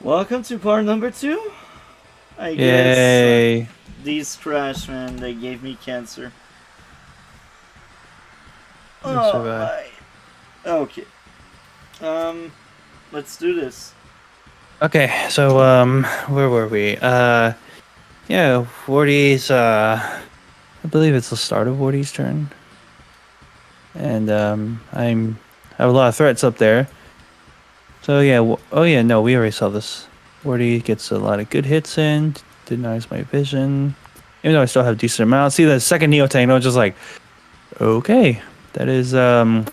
Welcome to part number 2. I guess Yay. these crash, man, they gave me cancer. You Oh survive. my. Okay. Um, let's do this. Okay, so where were we? Yeah, Wardy's I believe it's the start of Wardy's turn. And I have a lot of threats up there. So yeah, oh yeah, no, we already saw this. Wardy gets a lot of good hits in, denies my vision. Even though I still have decent amount. See the second Neo Tank, I was just like, okay, that is I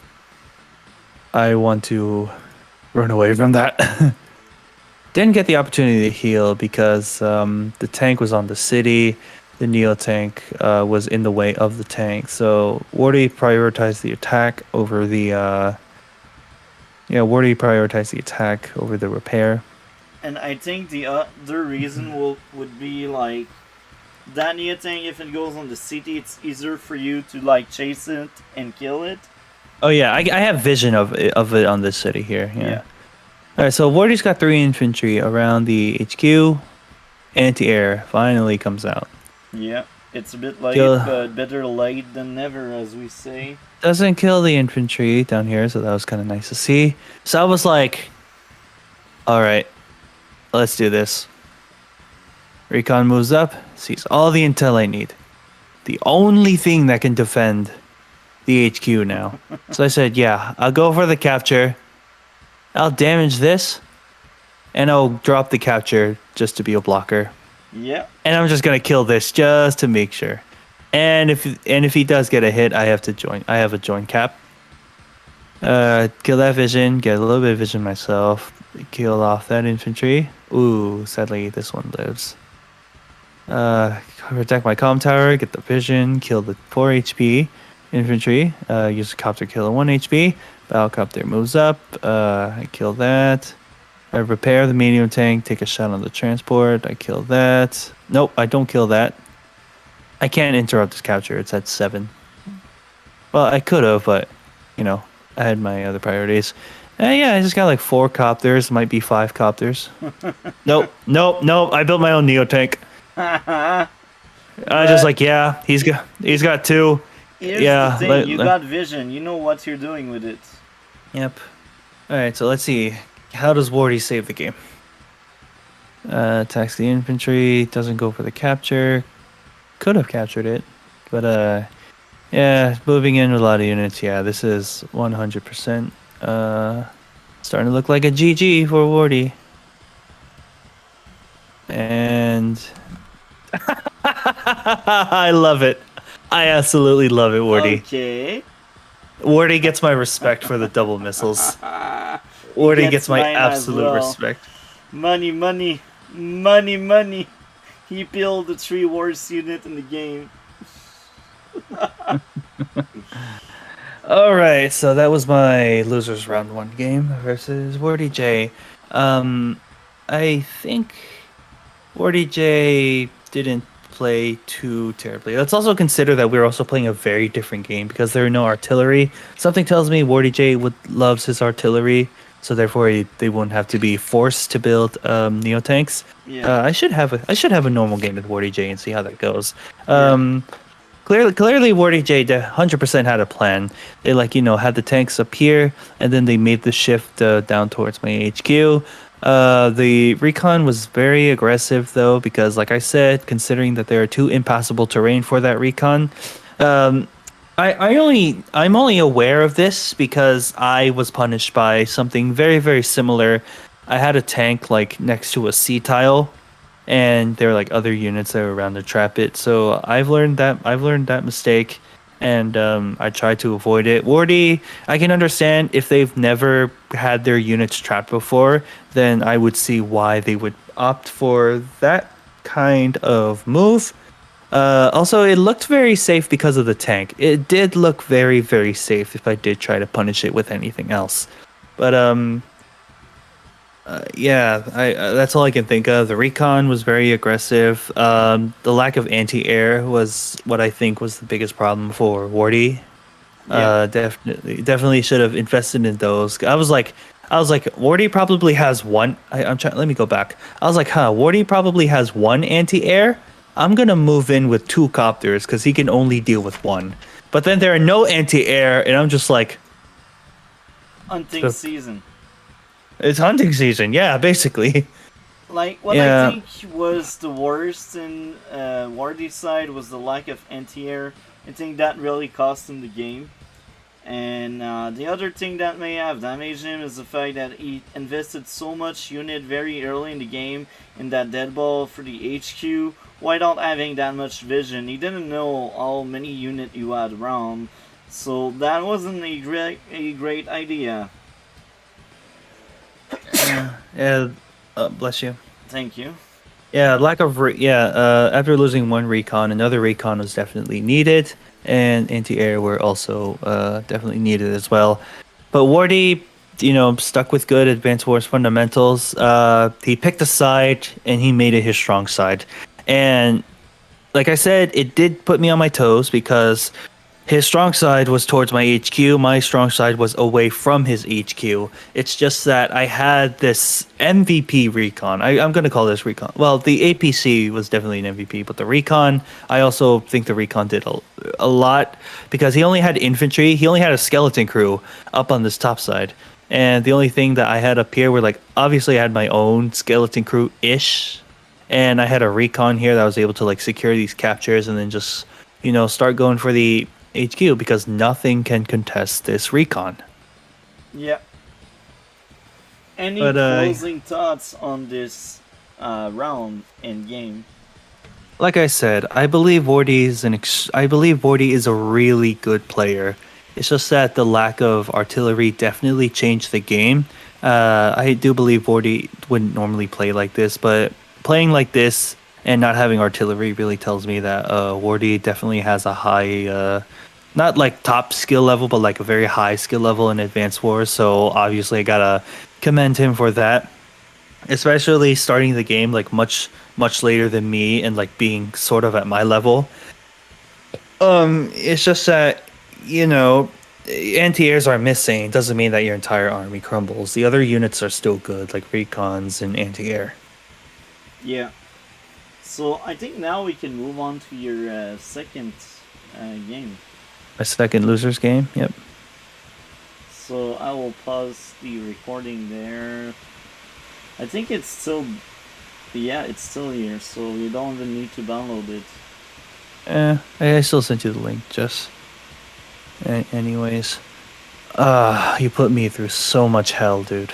want to run away from that. Didn't get the opportunity to heal because the tank was on the city. The Neo tank was in the way of the tank. So Wardy prioritized the attack over the Wardy prioritized the attack over the repair. And I think the other reason would be like that new thing. If it goes on the city, it's easier for you to like chase it and kill it. Oh yeah, I have vision of it on this city here. Yeah. All right, so Wardy's got 3 infantry around the HQ. Anti-air finally comes out. Yeah. It's a bit late, Kill, but better late than never, as we say. doesn't kill the infantry down here, so that was kind of nice to see. So I was like, all right, let's do this. Recon moves up, sees all the intel I need. The only thing that can defend the HQ now. So I said, yeah, I'll go for the capture. I'll damage this, and I'll drop the capture just to be a blocker. Yeah. And I'm just gonna kill this just to make sure. And if he does get a hit, I have to join. I have a join cap. Kill that vision. Get a little bit of vision myself. Kill off that infantry. Ooh, sadly this one lives. Protect my comm tower. Get the vision. Kill the 4 HP infantry. Use a copter kill at 1 HP. Battlecopter moves up. I kill that. I repair the medium tank. Take a shot on the transport. I kill that. Nope, I don't kill that. I can't interrupt this capture. It's at 7. Well, I could have, but I had my other priorities. Yeah, I just got like 4 copters. Might be 5 copters. Nope. I built my own Neo tank. I just like, yeah, he's got 2. Here's Yeah, the thing, you got vision. You know what you're doing with it. Yep. All right, so let's see. How does Wardy save the game? Attacks the infantry. Doesn't go for the capture. Could have captured it, but yeah, moving in with a lot of units. Yeah, this is 100%. Starting to look like a GG for Wardy. And I love it. I absolutely love it, Wardy. Okay. Wardy gets my respect for the double missiles. Wardy gets my absolute respect. Money. He built the 3 worst unit in the game. All right, so that was my losers round 1 game versus Wardy J. I think Wardy J didn't play too terribly. Let's also consider that we're also playing a very different game because there are no artillery. Something tells me Wardy J loves his artillery, so therefore they won't have to be forced to build Neo tanks. Yeah. I should have a normal game with Wardy J and see how that goes. Clearly, Wardy J 100% had a plan. They had the tanks up here, and then they made the shift down towards my HQ. The recon was very aggressive though, because like I said, considering that there are 2 impassable terrain for that recon, I'm only aware of this because I was punished by something very, very similar. I had a tank like next to a C tile, and there were like other units that were around to trap it. So I've learned that mistake, and I tried to avoid it. Wardy, I can understand if they've never had their units trapped before, then I would see why they would opt for that kind of move. Also, it looked very safe because of the tank. It did look very, very safe if I did try to punish it with anything else. But yeah, that's all I can think of. The recon was very aggressive. The lack of anti-air was what I think was the biggest problem for Wardy. Yeah. Definitely should have invested in those. I was like, I was like, Wardy probably has one. I'm trying. Let me go back. I was like, Wardy probably has one anti-air. I'm gonna move in with 2 copters because he can only deal with one. But then there are no anti-air, and I'm just like, Hunting so season. it's hunting season. Yeah, basically. Like, what I Yeah. think was the worst in Wardy's side was the lack of anti-air. I think that really cost him the game. And the other thing that may have damaged him is the fact that he invested so much unit very early in the game in that dead ball for the HQ without having that much vision. He didn't know how many unit you had around, so that wasn't a great idea. Yeah. Bless you. Thank you. Yeah, after losing one recon, another recon was definitely needed, and anti-air were also definitely needed as well. But Wardy, stuck with good Advanced Wars fundamentals. He picked a side, and he made it his strong side. And like I said, it did put me on my toes because his strong side was towards my HQ. My strong side was away from his HQ. It's just that I had this MVP recon. I'm going to call this recon. Well, the APC was definitely an MVP, but the recon, I also think the recon did a lot because he only had infantry. He only had a skeleton crew up on this top side. And the only thing that I had up here were like, obviously, I had my own skeleton crew ish. And I had a recon here that was able to like secure these captures and then just, start going for the HQ because nothing can contest this recon. Yeah. Any But closing thoughts on this round and game? like I said, I believe Wardy is a really good player. It's just that the lack of artillery definitely changed the game. I do believe Wardy wouldn't normally play like this, but playing like this and not having artillery really tells me that Wardy definitely has a high, not like top skill level, but like a very high skill level in Advanced Wars. So obviously, I gotta commend him for that, especially starting the game like much later than me and like being sort of at my level. It's just that anti-airs are missing. It doesn't mean that your entire army crumbles. The other units are still good, like recons and anti-air. Yeah. So I think now we can move on to your second game. My second losers game. Yep. So I will pause the recording there. I think it's still, yeah, it's still here, so you don't even need to download it. I still sent you the link, Jess. Anyways, you put me through so much hell, dude.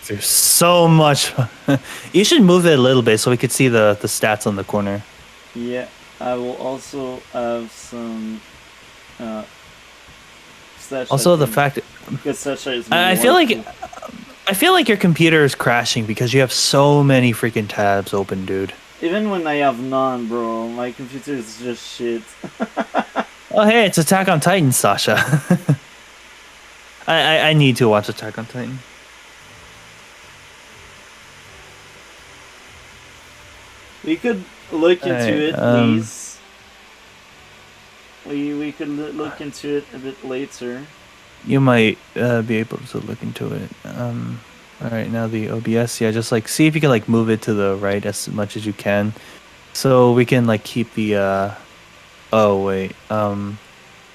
Through so much. You should move it a little bit so we could see the stats on the corner. Yeah, I will also have some stats. Also, the fact I feel like your computer is crashing because you have so many freaking tabs open, dude. Even when I have none, bro, my computer is just shit. Oh, hey, it's Attack on Titan, Sasha. I need to watch Attack on Titan. We could look into it, please. We could look into it a bit later. You might be able to look into it. All right, now the OBS. Yeah, just like see if you can like move it to the right as much as you can, so we can like keep the. Oh wait.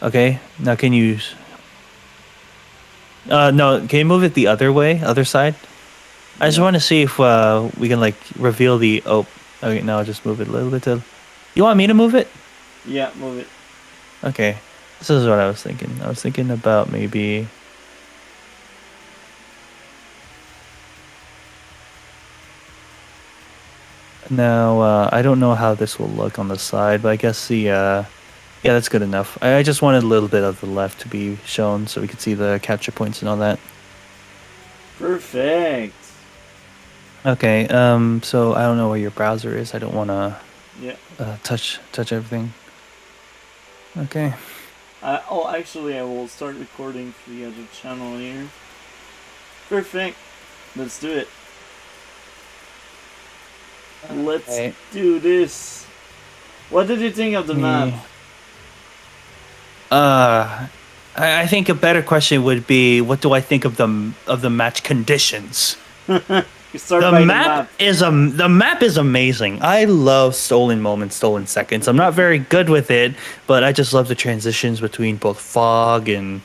Okay. Now can you? No. Can you move it the other way, other side? I just want to see if we can like reveal the. Oh. Okay. Now I'll just move it a little bit to. You want me to move it? Yeah, move it. Okay. This is what I was thinking. I was thinking about maybe. Now, I don't know how this will look on the side, but I guess yeah, that's good enough. I just wanted a little bit of the left to be shown so we could see the capture points and all that. Perfect. Okay, so I don't know where your browser is. I don't want to touch everything. Okay. Actually, I will start recording for the other channel here. Perfect. Let's do it. Let's do this. What did you think of the map? I think a better question would be, what do I think of the match conditions? You start by the map. The map is amazing. I love stolen moments, stolen seconds. I'm not very good with it, but I just love the transitions between both fog and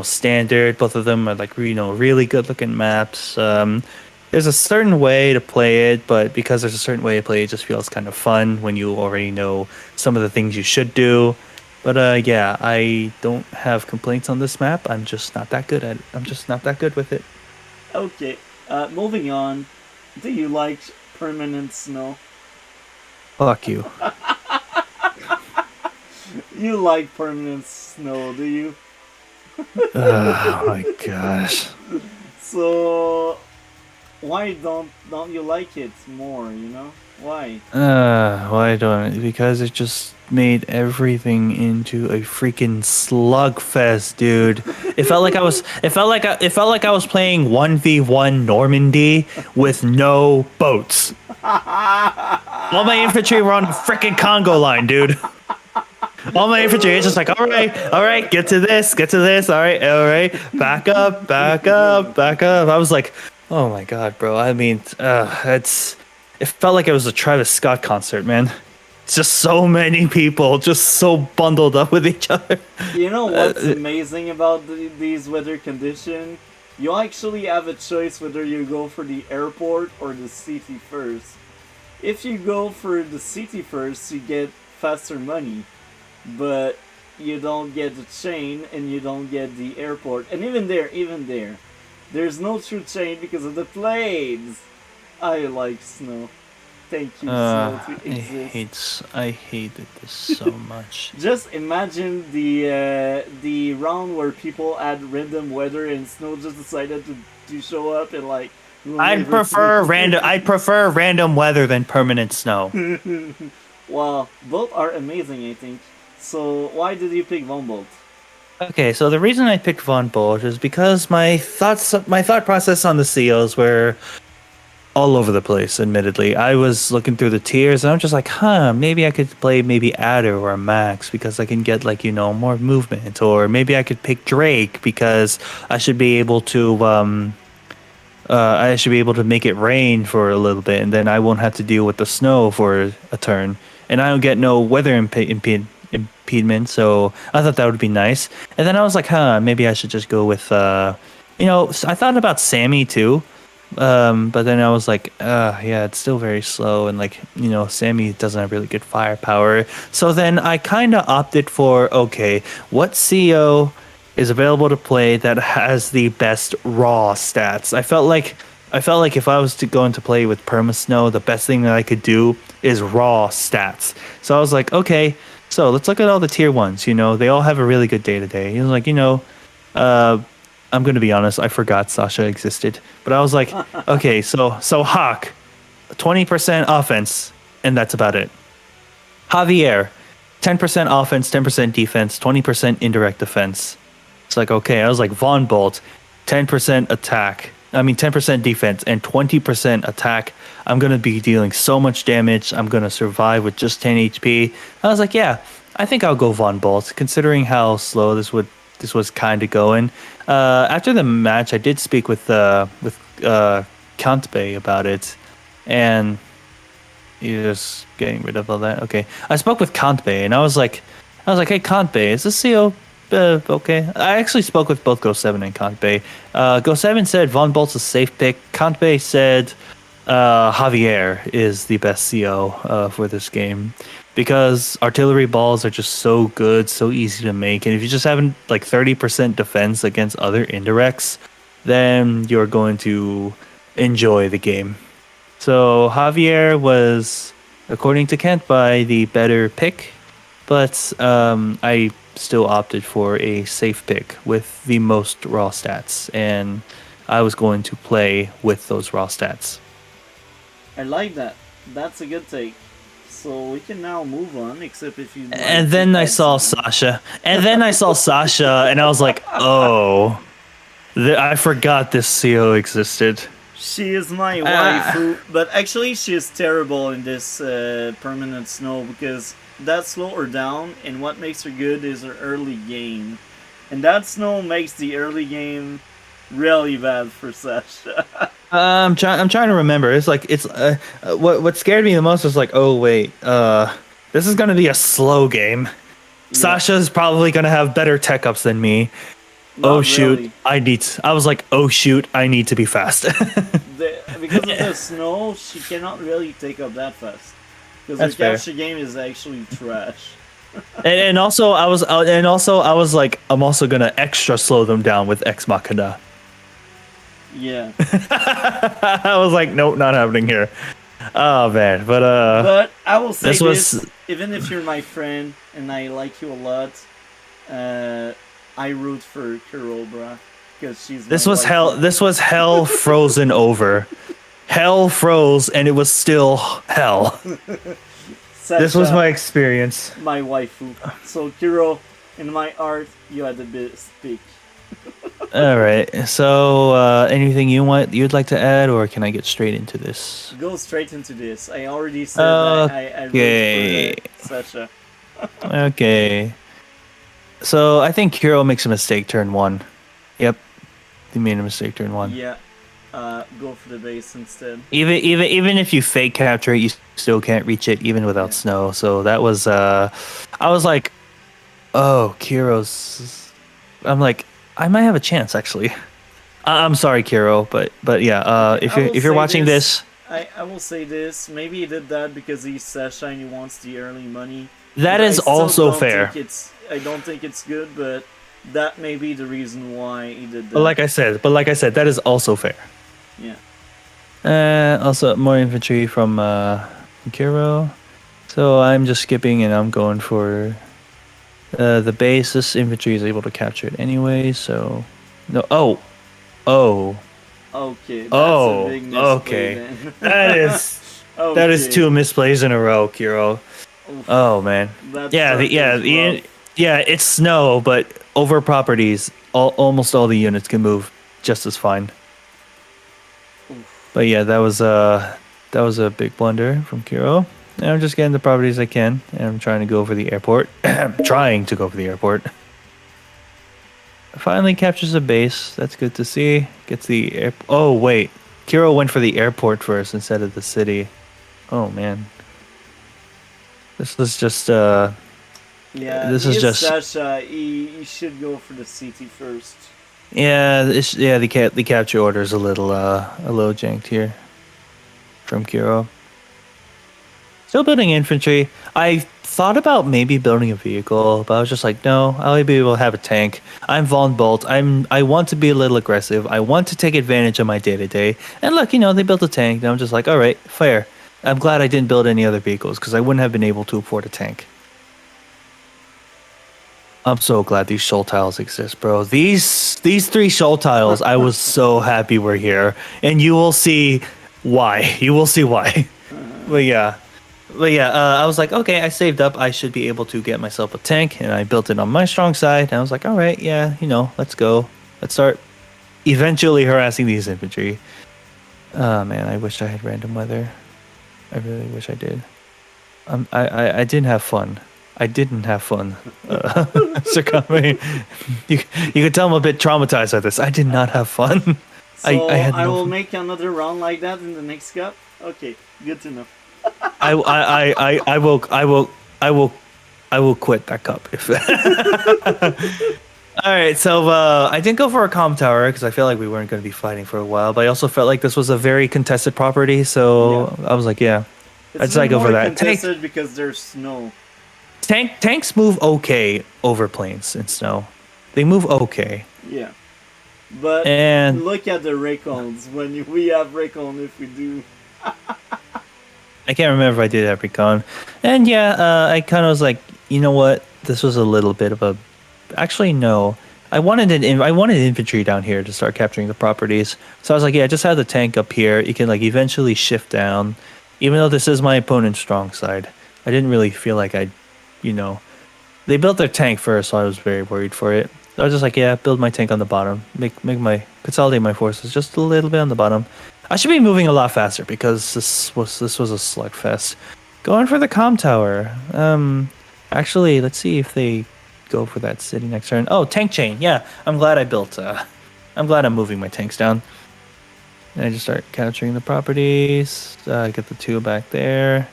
standard. Both of them are like really good looking maps. There's a certain way to play it, but because there's a certain way to play it, it just feels kind of fun when you already know some of the things you should do. But yeah, I don't have complaints on this map. I'm just not that good at it. I'm just not that good with it. Okay, moving on. Do you like permanent snow? Fuck you. You like permanent snow, do you? Oh my gosh. So why don't you like it more? You know why? Why don't I? Because it just made everything into a freaking slugfest, dude. It felt like I was playing 1v1 Normandy with no boats. All my infantry were on the freaking Congo line, dude. All my infantry is just like, all right, get to this, all right, back up, back up, back up. I was like, oh my god, bro. I mean, it felt like it was a Travis Scott concert, man. It's just so many people, just so bundled up with each other. You know what's amazing about these weather conditions? You actually have a choice whether you go for the airport or the city first. If you go for the city first, you get faster money, but you don't get the chain and you don't get the airport. And even there, there's no true chain because of the planes. I like snow. Thank you, snow, to exist. I hated this so much. Just imagine the round where people had random weather and snow just decided to show up and like. I'd prefer random weather than permanent snow. Well, both are amazing, I think. So why did you pick Von Bolt? Okay, so the reason I picked Von Bolt is because my thought process on the COs were all over the place. Admittedly, I was looking through the tiers and I'm just like, maybe I could play maybe Adder or Max because I can get like more movement, or maybe I could pick Drake because I should be able to make it rain for a little bit, and then I won't have to deal with the snow for a turn, and I don't get no weather impediment. So I thought that would be nice. And then I was like, maybe I should just go with, I thought about Sammy too. But then I was like, yeah, it's still very slow, and like, Sammy doesn't have really good firepower. So then I kind of opted for, okay, what CO is available to play that has the best raw stats? I felt like if I was to go into play with Perma Snow, the best thing that I could do is raw stats. So I was like, okay, so let's look at all the tier ones. They all have a really good day to day. He was like, I'm gonna be honest, I forgot Sasha existed, but I was like, okay, so Hawk, 20% offense, and that's about it. Javier, 10% offense, 10% defense, 20% indirect defense. It's like, okay, I was like, Von Bolt, 10% attack. 10% defense and 20% attack. I'm going to be dealing so much damage. I'm going to survive with just 10 HP. I was like, yeah, I think I'll go Von Bolt, considering how slow this was kind of going. After the match, I did speak with Kantbe about it, and you're just getting rid of all that. Okay, I spoke with Kantbe, and I was like, hey Kantbe, is this CO okay? I actually spoke with both Go7 and Kantbe. Go7 said Von Bolt's a safe pick. Kantbe said Javier is the best CO for this game, because artillery balls are just so good, so easy to make, and if you just have like 30% defense against other indirects, then you're going to enjoy the game. So Javier was, according to Kent, by the better pick, but I still opted for a safe pick with the most raw stats, and I was going to play with those raw stats. I like that. That's a good take. So we can now move on, except if you. And then I saw Sasha. And I was like, oh, I forgot this CO existed. She is my waifu, but actually she is terrible in this permanent snow, because that slowed her down, and what makes her good is her early game. And that snow makes the early game really bad for Sasha. I'm trying to remember. It's like what scared me the most was like, oh wait, this is gonna be a slow game. Yeah, Sasha's probably gonna have better tech ups than me. Oh not shoot, really. I was like, oh shoot, I need to be fast. Because of the snow, she cannot really take up that fast. Because her That's fair. capture game is actually trash. And also I was like, I'm also gonna extra slow them down with Ex Machina. Yeah. I was like, nope, not happening here. Oh man, But I will say this this, was even if you're my friend and I like you a lot, I root for Carol, bruh. Because she's this my was wife. hell. This was hell frozen over. Hell froze, and it was still hell. This was Sasha, my experience. my waifu. So Kiro, in my heart, you had the best pick. All right. So, anything you'd like to add, or can I get straight into this? Go straight into this. I already said I root Okay. for Sasha. Okay. So I think Kiro makes a mistake turn one. Yep, he made a mistake turn one. Yeah. Go for the base instead. Even if you fake capture it, you still can't reach it even without snow. So that was I was like, oh, Kiro's. I'm like, I might have a chance actually. I'm sorry, Kiro, but yeah. If you're watching this, I will say this. Maybe he did that because he's Sasha and he wants the early money. that But is also fair. I don't think it's good, but that may be the reason why he did that. But like I said, that is also fair. Yeah. Also, more infantry from Kiro. So I'm just skipping and I'm going for the base. This infantry is able to capture it anyway. So no. Oh. Okay. That's Oh. a big misplay Okay. then. That is Okay. two misplays in a row, Kiro. Oof. Oh man. That Yeah. sucked as well. It's snow, but over properties, almost all the units can move just as fine. Oof. But yeah, that was a big blunder from Kiro. And I'm just getting the properties I can, and I'm trying to go for the airport. Trying to go for the airport. Finally captures a base. That's good to see. Gets the air. Oh wait, Kiro went for the airport first instead of the city. Oh man. This was just Yeah. This he is just Sasha. He should go for the city first. yeah. The capture order is a little janked here from Kiro. Still building infantry. I thought about maybe building a vehicle, but I was just like, no, I'll be able to have a tank. I'm Von Bolt. I want to be a little aggressive. I want to take advantage of my day to day. And look, they built a tank. And I'm just like, all right, fair. I'm glad I didn't build any other vehicles because I wouldn't have been able to afford a tank. I'm so glad these shoal tiles exist, bro. These three shoal tiles, I was so happy were here, and you will see why. You will see why. But yeah. I was like, okay, I saved up. I should be able to get myself a tank, and I built it on my strong side. And I was like, all right, yeah, let's go. Let's start eventually harassing these infantry. Oh man, I wish I had random weather. I really wish I did. I didn't have fun. I didn't have fun. Succumbing. You could tell I'm a bit traumatized by this. I did not have fun. So I had no will fun. make another round like that in the next cup. Okay, good to know. I will quit that cup. If All right, so I didn't go for a comm tower because I felt like we weren't going to be fighting for a while, but I also felt like this was a very contested property, so I was like, yeah, It's I decided to go for that. contested because there's snow. Tanks move okay over plains and snow. They move okay. Yeah. But And look at the recons when we have recon if we do. I can't remember if I did have recon. And yeah, I kind of was like, you know what? This was a little bit of a. Actually, no. I wanted infantry down here to start capturing the properties. So I was like, yeah, just have the tank up here. You can like eventually shift down. Even though this is my opponent's strong side, I didn't really feel like they built their tank first, so I was very worried for it. So I was just like, yeah, build my tank on the bottom. Consolidate my forces just a little bit on the bottom. I should be moving a lot faster because this was a slugfest. Going for the comm tower. Actually, let's see if they go for that city next turn. Oh, tank chain. Yeah, I'm glad I built. I'm glad I'm moving my tanks down. And I just start capturing the properties. Get the 2 back there.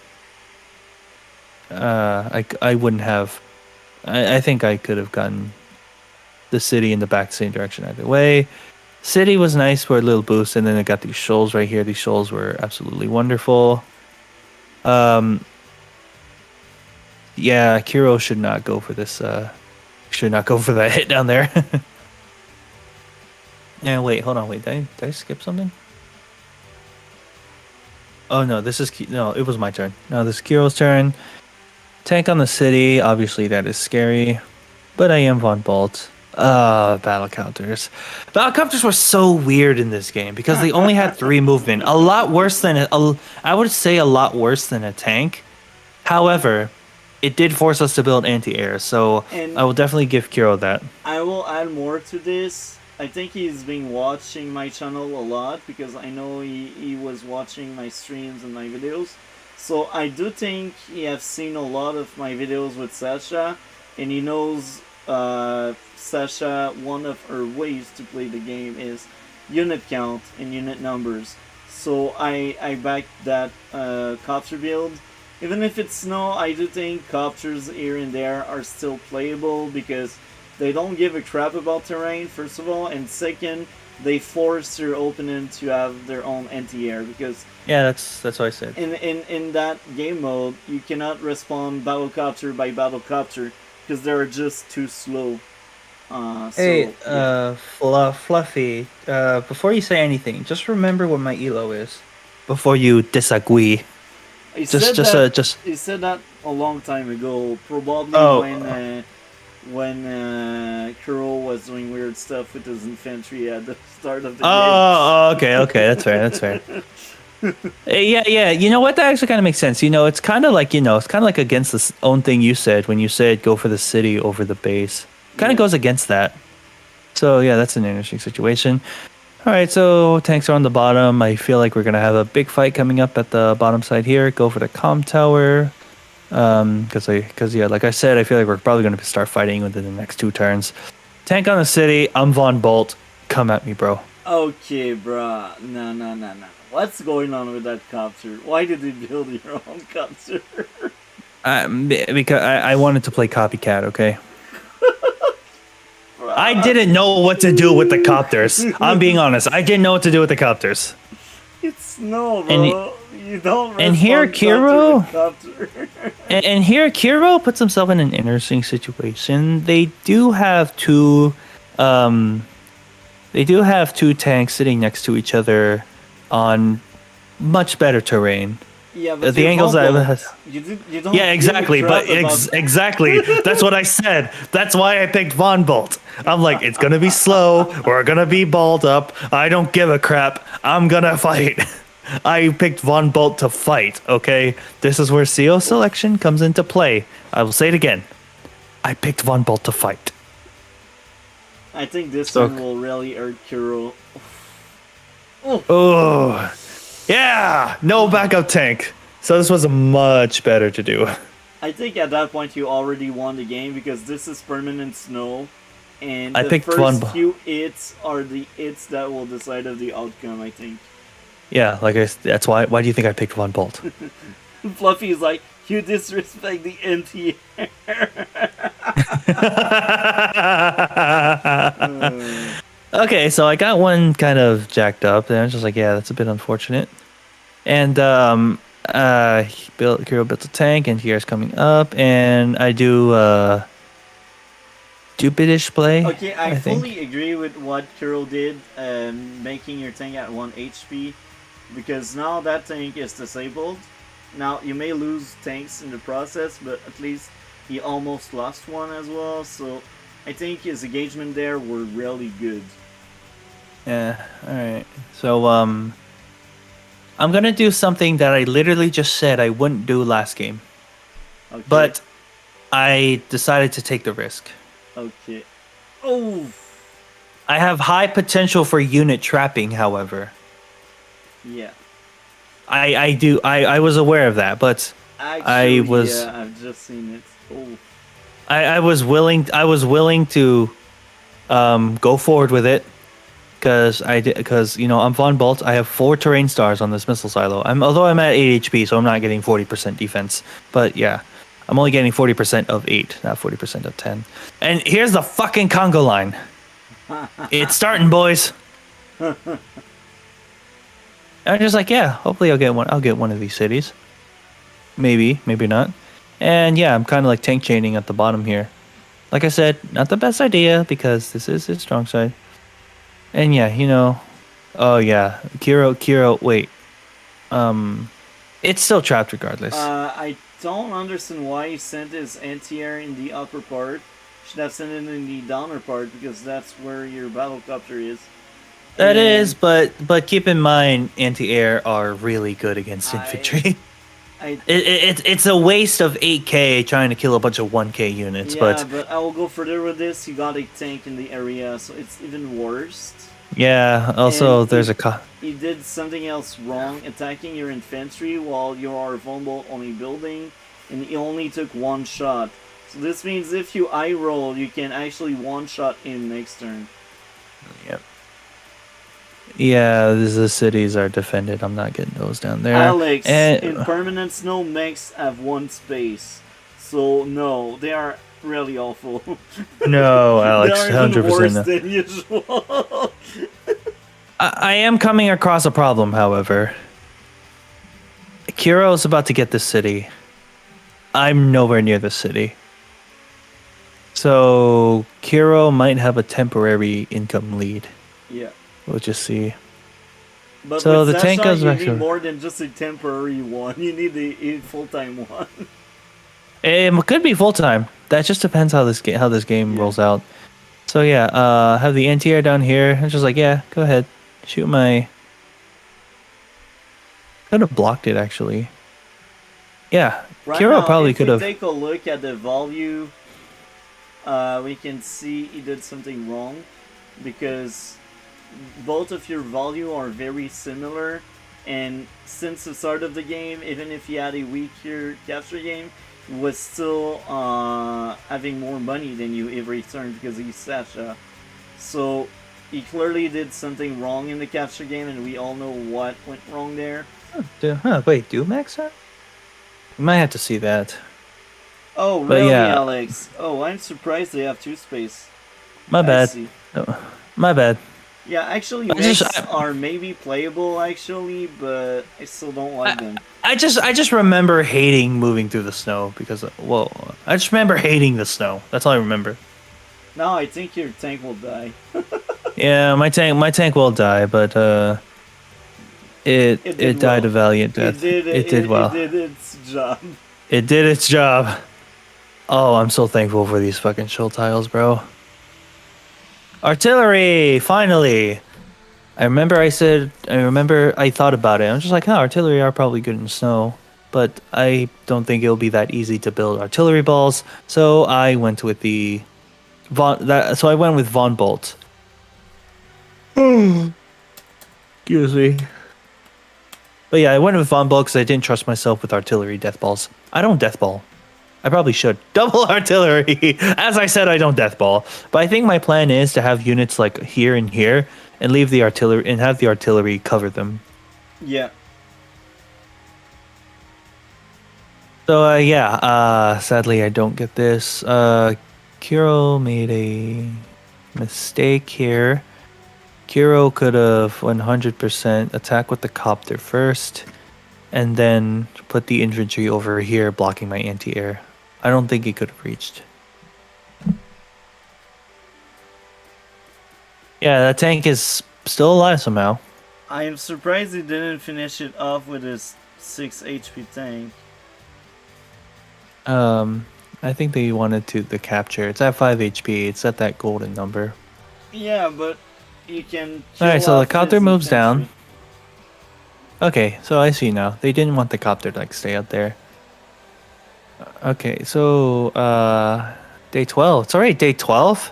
I wouldn't have. I think I could have gotten the city in the back the same direction either way. City was nice for a little boost, and then I got these shoals right here. These shoals were absolutely wonderful. Yeah, Kiro should not go for this. Should not go for that hit down there. Yeah, wait, hold on, wait. Did I skip something? Oh no, no. It was my turn. No, this is Kiro's turn. Tank on the city. Obviously, that is scary, but I am Von Bolt. Battle counters. Battle counters were so weird in this game because they only had 3 movement. A lot worse than I would say a lot worse than a tank. However, it did force us to build anti-air, so And I will definitely give Kiro that. I will add more to this. I think he's been watching my channel a lot because I know he was watching my streams and my videos. So I do think he has seen a lot of my videos with Sasha, and he knows Sasha, one of her ways to play the game is unit count and unit numbers. So I back that copter build. Even if it's snow, I do think copters here and there are still playable because they don't give a crap about terrain, first of all, and second, they force your opponent to have their own anti-air because Yeah, that's what I said. in that game mode you cannot respond battlecopter by battlecopter because they're just too slow. Hey, yeah. Fluffy. Before you say anything, just remember what my elo is. Before you disagree. He Just said that a long time ago, probably Oh. when Kuro was doing weird stuff with his infantry at the start of the game. Oh, okay, that's fair, that's fair. Yeah. You know what? That actually kind of makes sense. It's kind of like it's kind of like against this own thing you said when you said go for the city over the base. Kind of Yeah. goes against that. So yeah, that's an interesting situation. All right, so tanks are on the bottom. I feel like we're gonna have a big fight coming up at the bottom side here. Go for the comm tower. Because yeah, like I said, I feel like we're probably gonna start fighting within the next 2 turns. Tank on the city. I'm Von Bolt. Come at me, bro. Okay, bruh. No. What's going on with that copter? Why did you build your own copter? Because I wanted to play copycat. Okay. I didn't know what to do with the copters. I'm being honest. I didn't know what to do with the copters. It's snow, bro. You don't and here respond Kiro copter. and here Kiro puts himself in an interesting situation. They do have 2 tanks sitting next to each other on much better terrain. Yeah, but The angles I you don't. Yeah, exactly. But exactly, that's what I said. That's why I picked Von Bolt. I'm like, it's gonna be slow. We're gonna be balled up. I don't give a crap. I'm gonna fight. I picked Von Bolt to fight. Okay, this is where CO selection comes into play. I will say it again. I picked Von Bolt to fight. I think this one will really hurt Kuro. Oh, yeah, no backup tank. So this was much better to do. I think at that point you already won the game because this is permanent snow, and I the picked first few hits are the hits that will decide of the outcome. I think. Yeah, that's why. Why do you think I picked Von Bolt? Fluffy is like, you disrespect the NTA. Okay, so I got one kind of jacked up, and I was just like, yeah, that's a bit unfortunate. And Kiro built a tank, and here's coming up, and I do stupid-ish play. Okay, I think. fully agree with what Kuro did, making your tank at 1 HP, because now that tank is disabled. Now, you may lose tanks in the process, but at least he almost lost one as well, so I think his engagement there were really good. Yeah, alright. So, I'm gonna do something that I literally just said I wouldn't do last game. Okay. But I decided to take the risk. Okay. Oh! I have high potential for unit trapping, however. Yeah. I was aware of that, but Actually, I was yeah, I've just seen it. Oh. I was willing. I was willing to go forward with it because you know I'm Von Bolt. I have 4 terrain stars on this missile silo. Although I'm at 8 HP, so I'm not getting 40% defense. But yeah, I'm only getting 40% of 8, not 40% of 10. And here's the fucking Congo line. It's starting, boys. I'm just like, yeah. Hopefully, I'll get one. I'll get one of these cities. Maybe, maybe not. And yeah, I'm kind of like tank chaining at the bottom here. Like I said, not the best idea because this is his strong side. And yeah, you know, oh yeah, Kiro, wait, it's still trapped regardless. I don't understand why he sent his anti-air in the upper part. Should have sent it in the downer part because that's where your battlecopter is. That And is, but keep in mind, anti-air are really good against infantry. It's a waste of 8k trying to kill a bunch of 1k units, yeah, but I will go further with this. You got a tank in the area, so it's even worse. yeah. Also, And there's he did something else wrong, attacking your infantry while you are vulnerable on a building, and he only took one shot. So this means if you eye roll, you can actually one-shot him next turn. Yep. Yeah, the cities are defended. I'm not getting those down there. Alex, and, in permanent snow, mechs have one space. So no, they are really awful. no, Alex, they are even 100% worse no. than usual. I am coming across a problem, however. Kiro's about to get this city. I'm nowhere near the city. So Kiro might have a temporary income lead. Yeah. We'll just see. But so with the tank goes you back need to more than just a temporary one. You need a full-time one. It could be full time. That just depends how this game rolls out. So yeah, have the anti-air down here. I'm just like, yeah, go ahead, shoot my. Could have blocked it actually. Yeah, Right Kiro now, probably if could we have. take a look at the value, we can see he did something wrong because both of your value are very similar, and since the start of the game, even if he had a weaker capture game, he was still having more money than you every turn because he's Sasha. So he clearly did something wrong in the capture game, and we all know what went wrong there. Wait, do max that? You might have to see that. Oh, But really, yeah. Alex? Oh, I'm surprised they have 2 space. My I bad. see. Oh, my bad. Yeah, actually, I mechs just- are maybe playable, actually, but I still don't like them. I just remember hating moving through the snow because I just remember hating the snow. That's all I remember. Now I think your tank will die. Yeah, my tank will die, but it died well. a valiant death. It did well. It did its job. It did its job. Oh, I'm so thankful for these fucking shield tiles, bro. Artillery, finally. I remember I thought about it. I'm just like, artillery are probably good in snow, but I don't think it'll be that easy to build artillery balls. So I went with the so I went with Von Bolt. Excuse me. But yeah, I went with Von Bolt because I didn't trust myself with artillery death balls. I don't death ball. I probably should. Double artillery! As I said, I don't death ball. But I think my plan is to have units like here and here and leave the artillery and have the artillery cover them. Yeah. So sadly I don't get this. Kiro made a mistake here. Kiro could have 100% attack with the copter first and then put the infantry over here blocking my anti-air. I don't think he could have reached. Yeah, that tank is still alive somehow. I am surprised he didn't finish it off with his 6 HP tank. I think they wanted the capture. It's at 5 HP. It's at that golden number. Yeah, but you can. Alright, so the kill off copter his moves down. infantry. Okay, so I see now. They didn't want the copter to stay out there. Okay, so day 12. It's already day 12?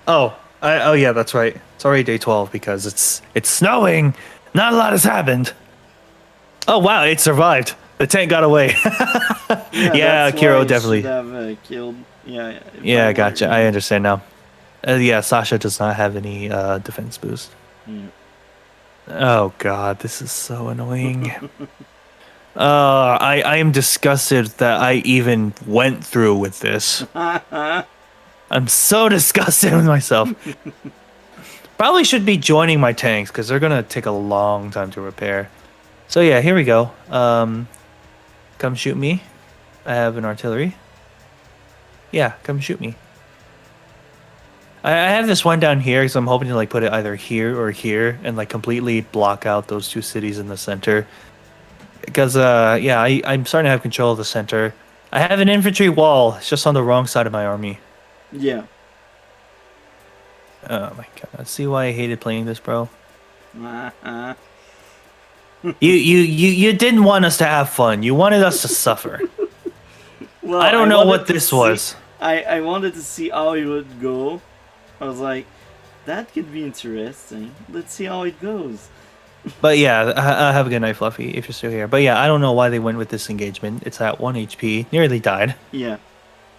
Oh yeah, that's right. It's already day 12 because it's snowing. Not a lot has happened. Oh wow, it survived. The tank got away. Yeah, that's why Kiro he definitely. should have killed. Yeah, if I Yeah, were gotcha. I him. understand now. Yeah, Sasha does not have any defense boost. Hmm. Oh god, this is so annoying. I am disgusted that I even went through with this. I'm so disgusted with myself. Probably should be joining my tanks because they're gonna take a long time to repair. So yeah, here we go. Come shoot me. I have an artillery. Yeah, come shoot me. I have this one down here because I'm hoping to like put it either here or here and like completely block out those two cities in the center. Because yeah, I'm starting to have control of the center. I have an infantry wall. It's just on the wrong side of my army. Yeah. Oh my god. See why I hated playing this, bro? Uh-huh. You didn't want us to have fun. You wanted us to suffer. Well, I don't know wanted what to this see- was. I wanted to see how it would go. I was like, that could be interesting. Let's see how it goes. But yeah, have a good night, Fluffy, if you're still here. But yeah, I don't know why they went with this engagement. It's at 1 HP. Nearly died. Yeah.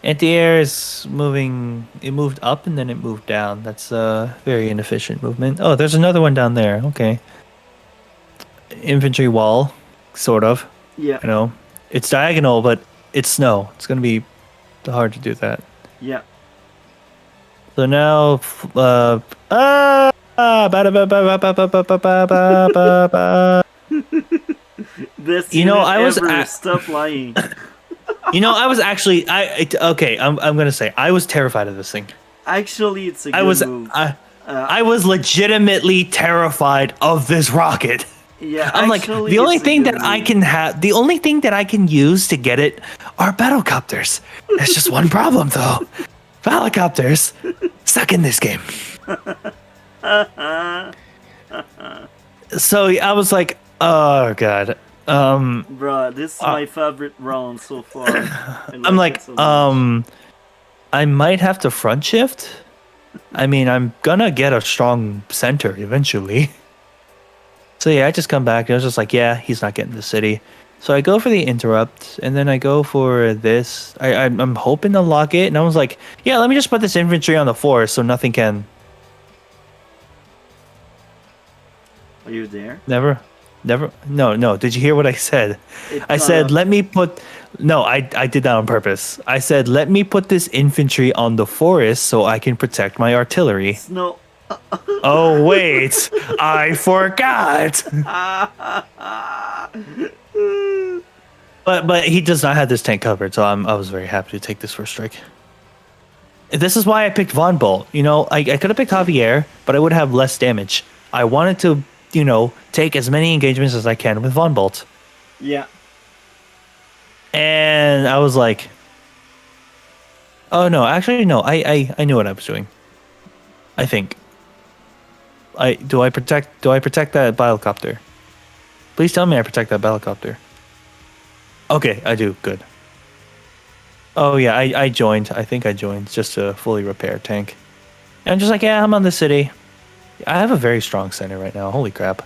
Anti-air is moving. It moved up and then it moved down. That's a very inefficient movement. Oh, there's another one down there. Okay. Infantry wall, sort of. Yeah. You know, it's diagonal, but it's snow. It's gonna be hard to do that. Yeah. So now, ba- ba- ba- ba- ba- ba- ba- ba- ba- ba- ba- ba. Best You know, unit I was ever. at- Stop lying. I was actually, okay. I'm gonna say I was terrified of this thing. Actually, it's a good I was, move. I was legitimately terrified of this rocket. Yeah. I'm like, actually, the only it's a thing good that I move. can have, the only thing that I can use to get it are battlecopters. There's just one problem though. Battlecopters suck in this game. So I was like, oh god. Bruh, this is my favorite round so far. I'm like, it so much. I might have to front shift. I mean, I'm gonna get a strong center eventually. So yeah, I just come back. I was just like, yeah, he's not getting the city. So I go for the interrupt, and then I go for this. I'm hoping to lock it, and I was like, yeah, let me just put this infantry on the force so nothing can. Are you there? Never. No. Did you hear what I said? It, I said, let me put. No, I did that on purpose. I said, let me put this infantry on the forest so I can protect my artillery. No. Oh wait, I forgot. But he does not have this tank covered, so I was very happy to take this first strike. This is why I picked Von Bolt. You know, I could have picked Javier, but I would have less damage. I wanted to, take as many engagements as I can with Von Bolt. Yeah. And I was like, oh no, actually no, I knew what I was doing. I think. Do I protect that battlecopter? Please tell me I protect that battlecopter. Okay, I do. Good. Oh yeah, I joined. I think I joined just to fully repair tank. And I'm just like, yeah, I'm on the city. I have a very strong center right now. Holy crap.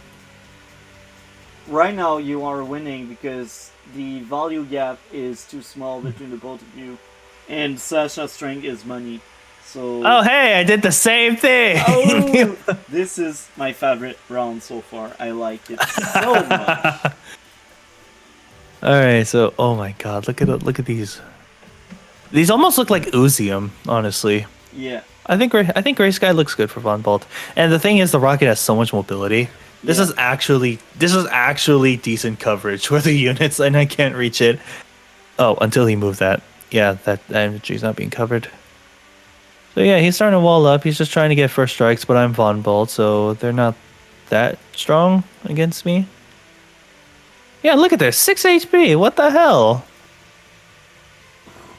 Right now, you are winning because the value gap is too small between the both of you, and Sasha's strength is money. So. Oh hey, I did the same thing. Oh, this is my favorite round so far. I like it so much. All right, so oh my god, look at these. These almost look like Uzium, honestly. Yeah. I think Gray Sky looks good for Von Bolt. And the thing is, the rocket has so much mobility. This is actually decent coverage for the units, and I can't reach it. Oh, until he moved that. Yeah, that infantry's not being covered. So yeah, he's starting to wall up. He's just trying to get first strikes, but I'm Von Bolt, so they're not that strong against me. Yeah, look at this, 6 HP. What the hell?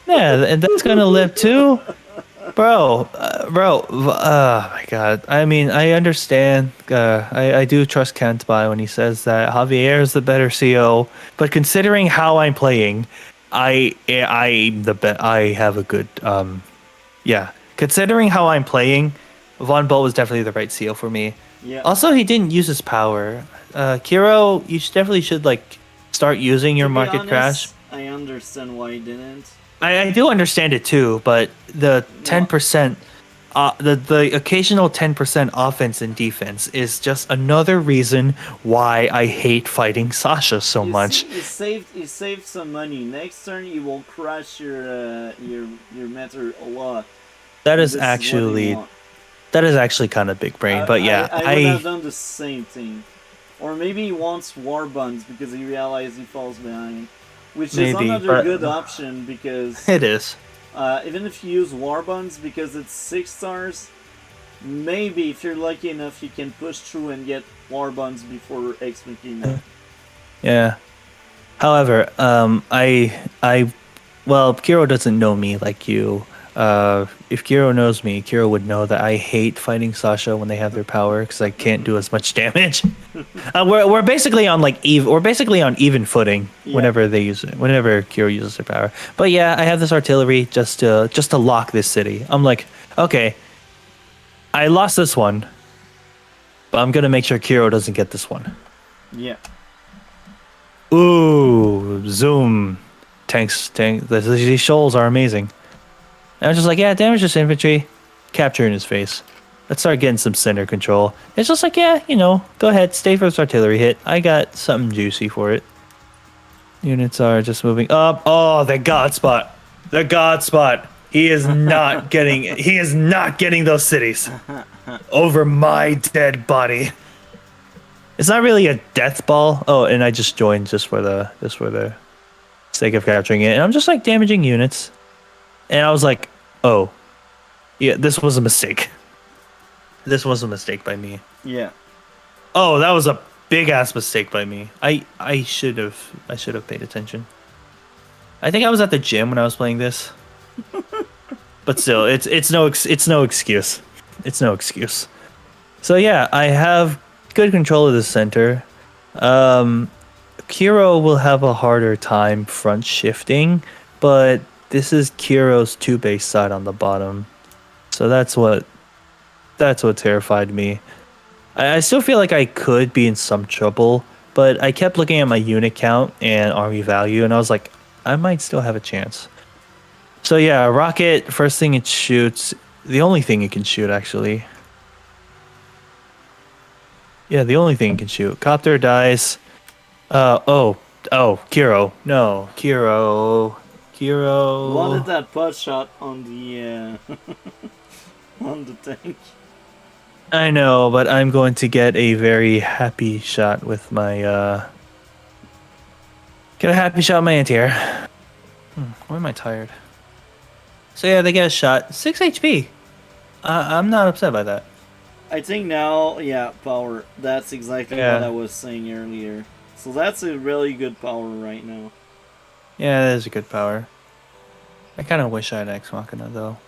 Yeah, and that's gonna live too. Bro, oh my god. I mean, I understand. I do trust Kent by when he says that Javier is the better CO, but considering how I'm playing, I have a good yeah. Considering how I'm playing, Von Bolt was definitely the right CO for me. Yeah. Also, he didn't use his power. Kiro, you definitely should like start using your To be market crash. honest, I understand why he didn't. I do understand it too, but the No, 10%, the occasional 10% offense and defense is just another reason why I hate fighting Sasha so you see, much. you saved some money. Next turn, you will crush your meter a lot, That and is this is what you actually want. kind of big brain, but I, yeah, I, I would have done the same thing. Or maybe he wants war buns because he realized he falls behind. Which is maybe, another but good option because it is. even if you use war buns because it's 6 stars, maybe if you're lucky enough you can push through and get war buns before X came out. Yeah. However, well, Kiro doesn't know me like you. If Kiro knows me, Kiro would know that I hate fighting Sasha when they have their power because I can't do as much damage. We're basically on we're basically on even footing Yeah. whenever they use it, whenever Kiro uses their power. But yeah, I have this artillery just to lock this city. I'm like, okay, I lost this one, but I'm gonna make sure Kiro doesn't get this one. Yeah. Ooh, zoom. These shoals are amazing. And I was just like, yeah, damage this infantry, capture in his face. Let's start getting some center control. It's just like, yeah, go ahead, stay for this artillery hit. I got something juicy for it. Units are just moving up. Oh, the god spot. The god spot. He is not getting those cities over my dead body. It's not really a death ball. Oh, and I just joined just for the sake of capturing it. And I'm just like damaging units. And I was like, oh, yeah, this was a mistake. This was a mistake by me. Yeah. Oh, that was a big ass mistake by me. I should have paid attention. I think I was at the gym when I was playing this. But still, it's no excuse. It's no excuse. So yeah, I have good control of the center. Kiro will have a harder time front shifting, but this is Kiro's 2 base side on the bottom. So that's what terrified me. I still feel like I could be in some trouble, but I kept looking at my unit count and army value, and I was like, I might still have a chance. So yeah, rocket, first thing it shoots, the only thing it can shoot actually. Yeah, the only thing it can shoot. Copter dies. Oh, Kiro. No, Kiro. Wanted that butt shot on the on the tank. I know, but I'm going to get a very happy shot with my get a happy shot with my anti-air. Why am I tired? So yeah, they get a shot. 6 HP. I'm not upset by that. I think now, yeah, power. That's exactly what I was saying earlier. So that's a really good power right now. Yeah, that is a good power. I kind of wish I had Ex Machina though.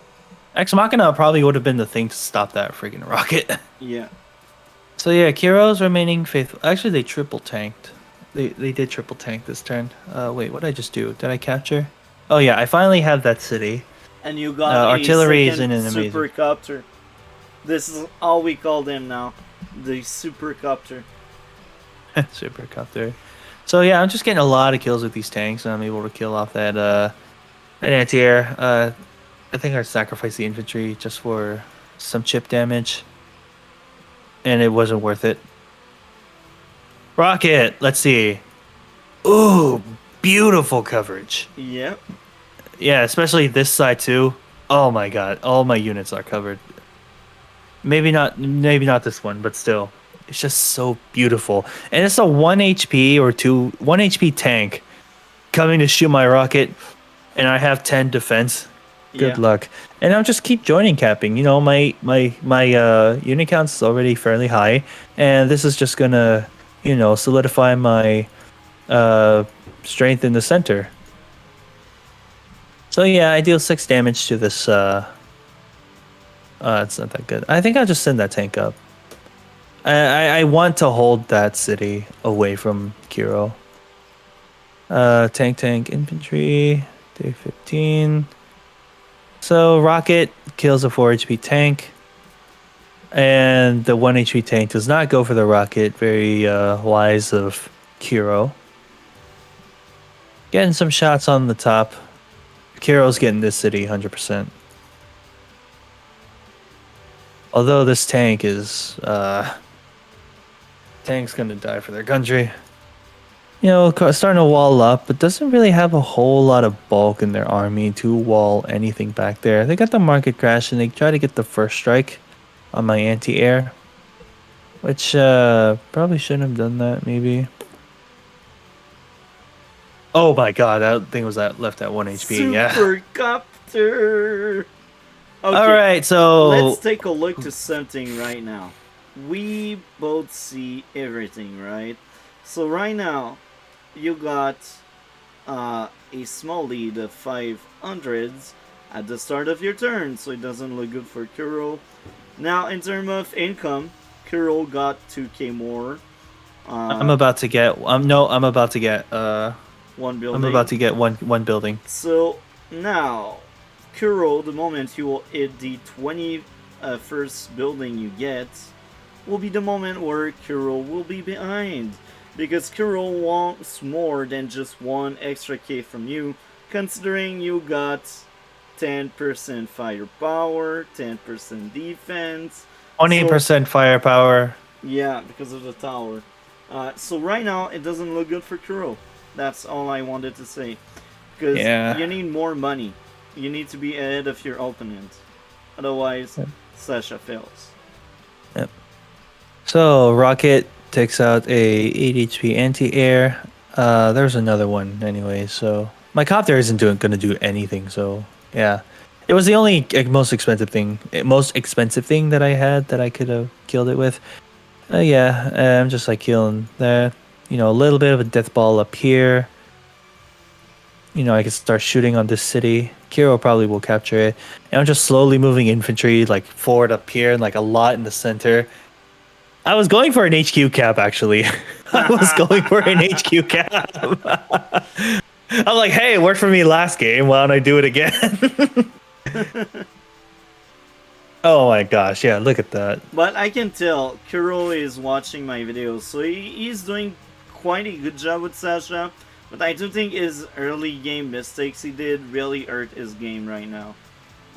Ex Machina probably would have been the thing to stop that freaking rocket. Yeah. So yeah, Kiro's remaining faithful. Actually, they triple tanked. They did triple tank this turn. Wait, what did I just do? Did I capture? Oh yeah, I finally have that city. And you got artillery a is in an amazing supercopter. This is all we call them now. The supercopter. Supercopter. So yeah, I'm just getting a lot of kills with these tanks, and I'm able to kill off that anti-air. I think I sacrificed the infantry just for some chip damage, and it wasn't worth it. Rocket, let's see. Ooh, beautiful coverage. Yep. Yeah, especially this side too. Oh my god, all my units are covered. Maybe not this one, but still. It's just so beautiful. And it's a 1 HP or 1 HP tank coming to shoot my rocket, and I have 10 defense. Good luck. And I'll just keep joining capping. My unit count is already fairly high, and this is just gonna, solidify my strength in the center. So yeah, I deal 6 damage to this. It's not that good. I think I'll just send that tank up. I want to hold that city away from Kiro. Tank, infantry, day 15. So rocket kills a 4 HP tank. And the 1 HP tank does not go for the rocket. Very wise of Kiro. Getting some shots on the top. Kiro's getting this city 100%. Although this tank is tank's gonna die for their country. You know, starting to wall up, but doesn't really have a whole lot of bulk in their army to wall anything back there. They got the market crash and they try to get the first strike on my anti-air, which probably shouldn't have done that. Maybe. Oh my god, that thing was left at 1 HP. Yeah. Supercopter. Okay, All right, so let's take a look to something right now. We both see everything, right? So right now, you got a small lead of 500s at the start of your turn, so it doesn't look good for Kuro. Now, in terms of income, Kuro got 2k more. I'm about to get. I'm about to get. One building. I'm about to get one building. So now, Kuro, the moment you will hit the 21st building you get, will be the moment where Kuro will be behind. Because Kuro wants more than just one extra K from you, considering you got 10% firepower, 10% defense. 20% firepower. Yeah, because of the tower. So right now, it doesn't look good for Kuro. That's all I wanted to say. Because you need more money. You need to be ahead of your opponent. Otherwise, Sasha fails. Yep. So, Rocket takes out a 8 HP anti-air. There's another one anyway, so... My copter isn't going to do anything, so... Yeah. It was the only most expensive thing that I had that I could have killed it with. I'm just like killing that. You know, a little bit of a death ball up here. You know, I can start shooting on this city. Kiro probably will capture it. And I'm just slowly moving infantry like forward up here and like a lot in the center. I was going for an HQ cap actually. I was going for an HQ cap. I'm like, hey, it worked for me last game. Why don't I do it again? Oh my gosh, yeah, look at that. But I can tell Kuro is watching my videos, so he's doing quite a good job with Sasha. But I do think his early game mistakes he did really hurt his game right now.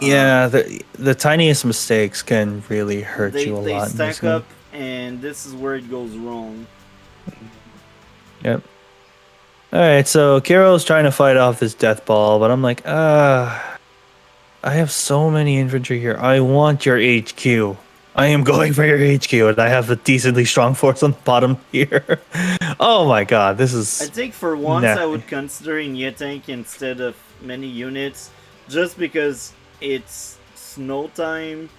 Yeah, the tiniest mistakes can really hurt you a lot. They stack up, and this is where it goes wrong. Yep. Alright, so Kiro's trying to fight off this death ball, but I'm like, I have so many infantry here. I want your HQ. I am going for your HQ, and I have a decently strong force on the bottom here. Oh my god, this is... I think for once I would consider a Nia tank instead of many units, just because it's snow time,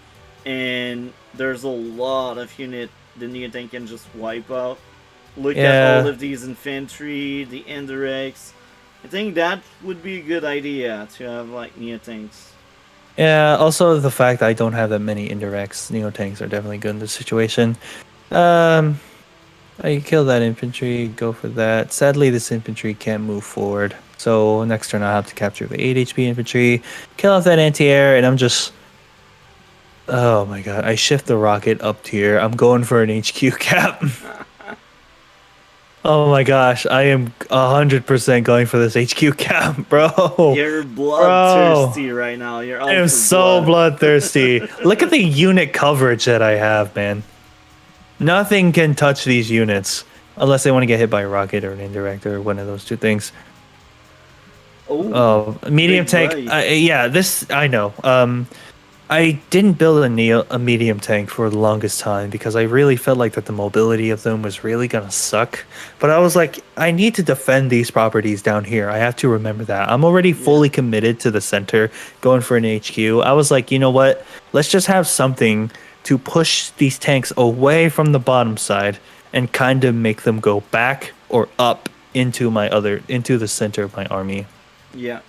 and there's a lot of unit the Nia tank can just wipe out. Look at all of these infantry, the indirects. I think that would be a good idea to have like Nia tanks. Yeah, also the fact that I don't have that many indirects, Neo tanks are definitely good in this situation. I kill that infantry, go for that. Sadly, this infantry can't move forward. So next turn I'll have to capture the 8 HP infantry, kill off that anti-air, and I'm just... Oh my god, I shift the rocket up tier. I'm going for an HQ cap. Oh my gosh, I am 100% going for this HQ cap, bro. You're bloodthirsty right now. I am so bloodthirsty. Look at the unit coverage that I have, man. Nothing can touch these units unless they want to get hit by a rocket or an indirect or one of those two things. Oh, medium tank. Yeah, this I know. I didn't build a medium tank for the longest time because I really felt like that the mobility of them was really gonna suck. But I was like, I need to defend these properties down here. I have to remember that. I'm already fully committed to the center, going for an HQ. I was like, you know what? Let's just have something to push these tanks away from the bottom side and kind of make them go back or up into the center of my army. Yeah.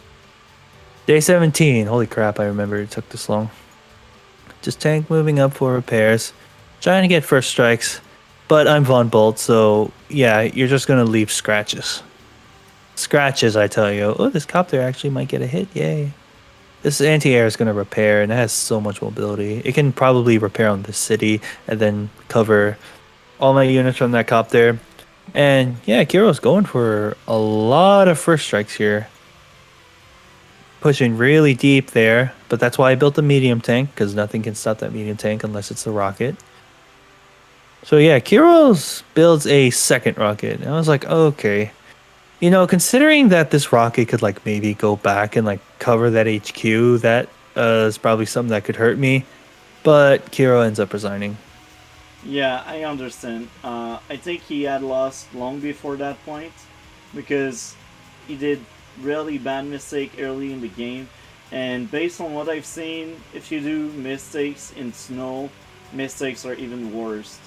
Day 17. Holy crap, I remember it took this long. Just tank moving up for repairs. Trying to get first strikes. But I'm Von Bolt, so yeah, you're just going to leave scratches. Scratches, I tell you. Oh, this copter actually might get a hit. Yay. This anti-air is going to repair, and it has so much mobility. It can probably repair on the city and then cover all my units from that copter. And yeah, Kiro's going for a lot of first strikes here. Pushing really deep there, but that's why I built a medium tank, because nothing can stop that medium tank unless it's the rocket. So yeah, Kiro's builds a second rocket. And I was like, okay. You know, considering that this rocket could like maybe go back and like cover that HQ, that is probably something that could hurt me. But Kiro ends up resigning. Yeah, I understand. I think he had lost long before that point because he did really bad mistake early in the game. And based on what I've seen, if you do mistakes in snow, mistakes are even worse.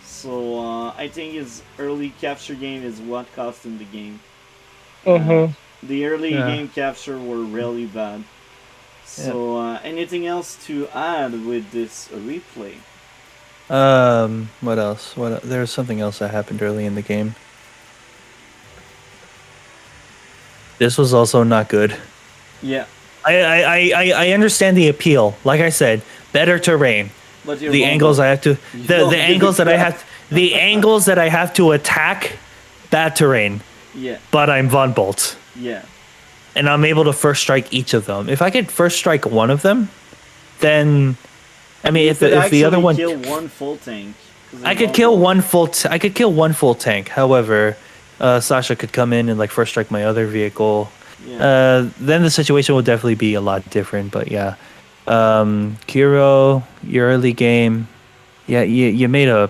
So I think his early capture game is what cost him the game. Uh, Uh-huh. the early Yeah. game capture were really bad. Yeah. So anything else to add with this replay? What else? There's something else that happened early in the game. This was also not good. Yeah, I understand the appeal. Like I said, better terrain. but you're The angles vulnerable. I have to You the don't the give angles a that I crap. have the angles that I have to attack bad terrain. Yeah, But I'm Von Bolt. yeah. And I'm able to first strike each of them. If I could first strike one of them, then I mean You if could if the other actually one kill one full tank. 'Cause I you're could kill vulnerable. I could kill one full tank. However, Sasha could come in and like first strike my other vehicle. Yeah, Then the situation will definitely be a lot different. But yeah, Kiro, your early game, yeah, you made a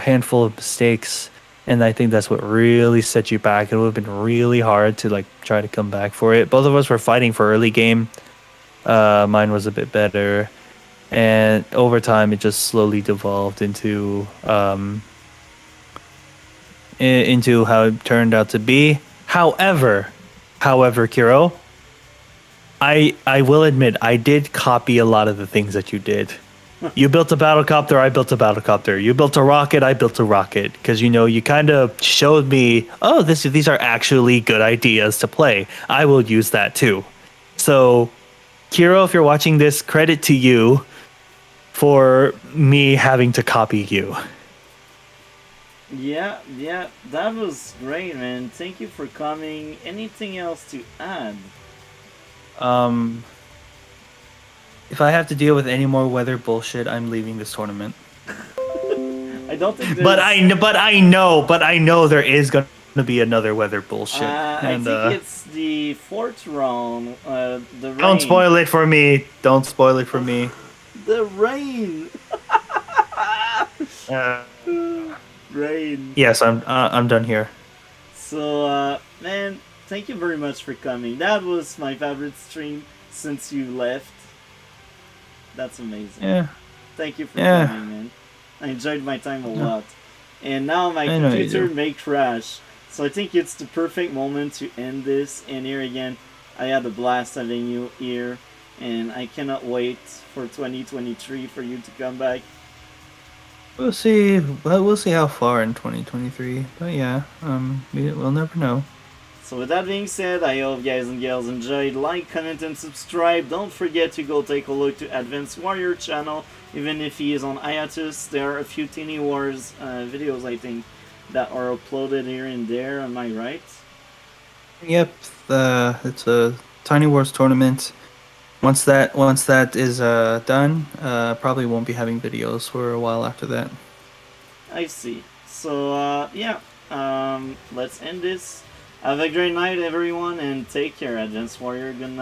handful of mistakes, and I think that's what really set you back. It would have been really hard to like try to come back for it. Both of us were fighting for early game. Mine was a bit better, and over time it just slowly devolved into how it turned out to be. However, Kiro, I will admit I did copy a lot of the things that you did. You built a battlecopter, I built a battlecopter. You built a rocket, I built a rocket. Because you kind of showed me, oh, these are actually good ideas to play. I will use that too. So, Kiro, if you're watching this, credit to you for me having to copy you. yeah. That was great, man. Thank you for coming. Anything else to add? Um, if I have to deal with any more weather bullshit, I'm leaving this tournament. I don't think But there's. I know there is gonna be another weather bullshit. I And think it's the fourth round. The rain. don't spoil it for me. Don't spoil it for me. The rain. Uh, Rain. yes, I'm done here. So, man, thank you very much for coming. That was my favorite stream since you left. That's amazing. Yeah, Thank you for Yeah. coming, man. I enjoyed my time a Yeah. lot. And now my I know you computer do. may crash. So I think it's the perfect moment to end this. And here again, I had a blast having you here. And I cannot wait for 2023 for you to come back. We'll see. Well, we'll see how far in 2023. But yeah, we'll never know. So with that being said, I hope guys and gals enjoyed. Like, comment, and subscribe. Don't forget to go take a look to Advanced Warrior channel. Even if he is on hiatus, there are a few Teeny Wars videos, I think, that are uploaded here and there. Am I right? Yep, it's a Tiny Wars tournament. Once that is done, probably won't be having videos for a while after that. I see. So, yeah. Let's end this. Have a great night, everyone, and take care, Advanced Warrior. Good night.